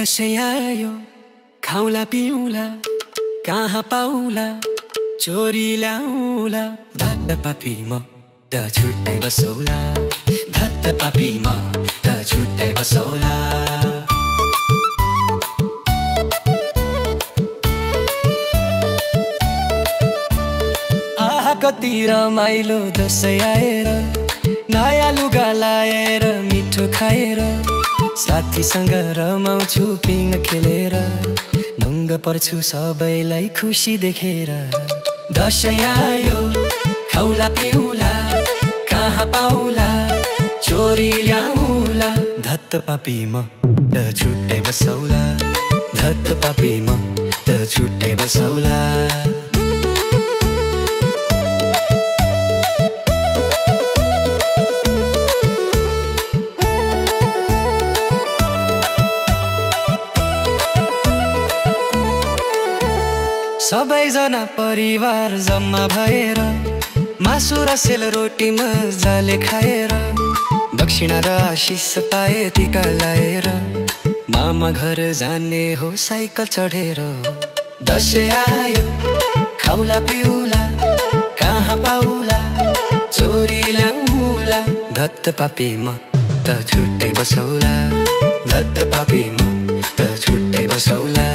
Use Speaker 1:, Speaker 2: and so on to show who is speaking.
Speaker 1: दशैँ आयो खाउला पिउला कहाँ पाउला चोरी ल्याउला धत्त पापी म त छुट्टै बसौला धत्त पापी म त छुट्टै बसौला। आहा कति रमाइलो दशैँ आएर नयाँ लुगा लाएर मिठो खाएर साथीसँग रमाउँछु पिङ खेलेर ढुङ्ग पर्छु सबैलाई खुसी देखेर। दशैँ आयो खाउला पिउला कहाँ पाउला चोरी ल्याउला धत्त पापी म त छुट्टै बसौला धत्त पापी म त छुट्टै बसौला। सबैजना परिवार जम्मा भएर मासु र सेलरोटी मजाले खाएर दक्षिणा र आशिष पाए टीका लाएर मामा घर जाने हो साइकल चढेर। दशैँ आयो खाउला पिउला कहाँ पाउला चोरी ल्याउला धत्त पापी म त छुट्टै बसौला धत्त पापी म त छुट्टै बसौला।